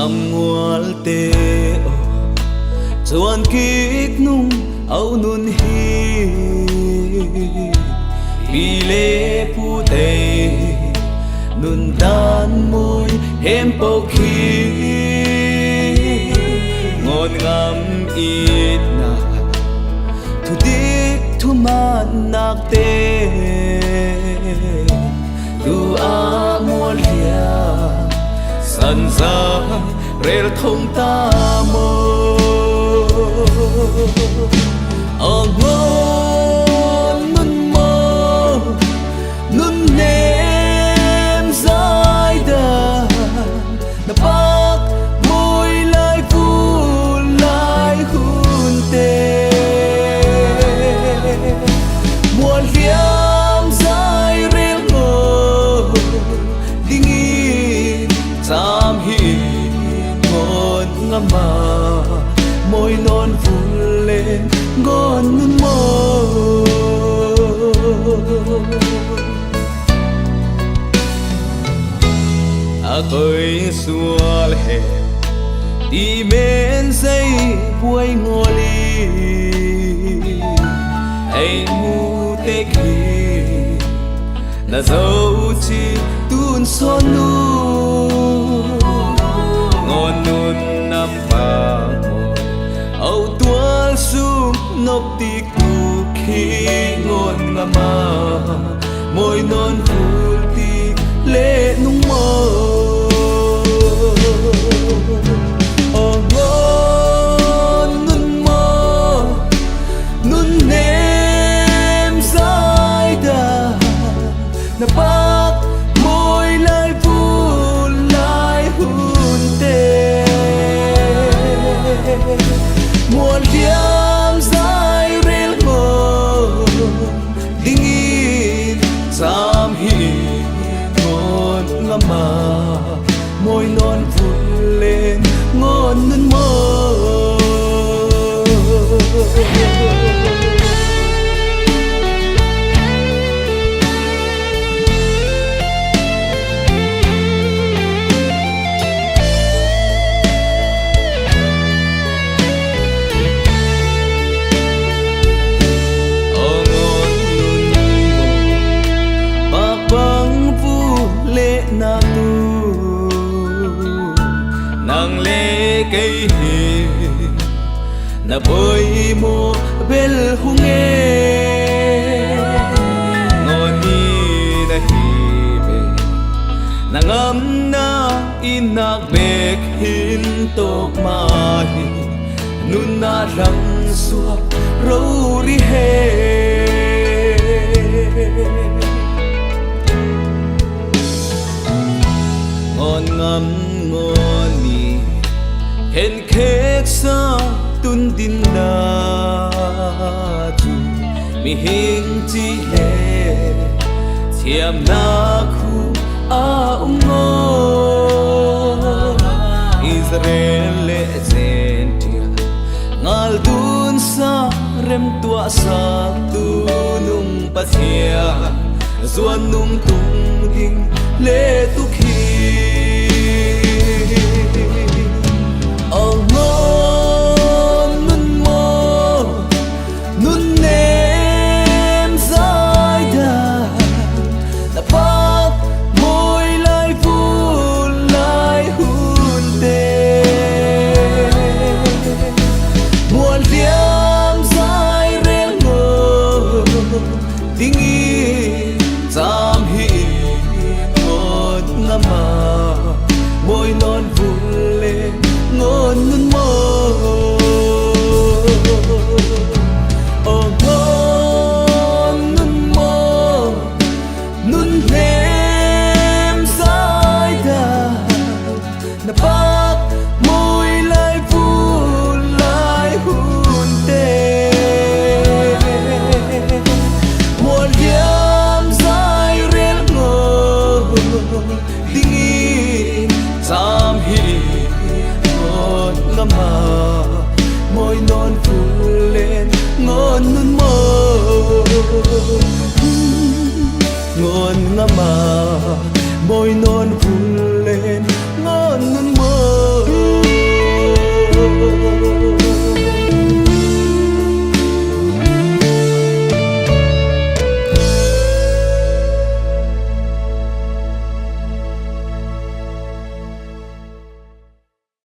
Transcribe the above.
ngam ngual te chuan kik nung au nun hi bile pu te nun dan môi hem po khi ngon ngam ít na thu dik thu man nak te tu a mual hia san ra rel thông ta mơ ngon nun mơ nun nem dài đà na bak môi lai vu lai hun te mual hiam dài rel ngô dingin tam hi ngon ngama môi non vun lên ngon nun mơ ơi xua lệ đi bên dây buổi ngô ly hay mu tê khi là dấu chi tuôn son nu ngon nun nam vàng âu tua sung nộp ti cu khi ngon ngama môi non vui ti lệ nung mơ ngon nun mơ nun nem dài đà na bak môi lai vu lai hun te mual hiam dài rel ngô dingin sam hi ngon ngama môi non vun lên ngon nun mơ na tu nang le cây hi na bơi mô bel hung e ngon ni na hi be na ngam na inak bek hin tok mai nun na rang suak ro ri he ngon ngam ngon ni hen khek sa tun din na tu mi hing chi he thiam na khu a ngo Israel le zentia ngal dun sa rem tua sa tu nung pathia zuan nung tung ding le tu khi ngon nun mơ nun nem dài đà na bak môi lai vu lai hun te mual hiam dài rel ngô dingin tam hi ngon ngama môi non vun lên ngon nun mơ ngon nun mơ nun nem dài đà na bak môi lai vu lai hun te mual hiam dài rel ngô dingin tam hi ngon ngama môi non vun lên ngon nun mơ ngon ngama môi non vun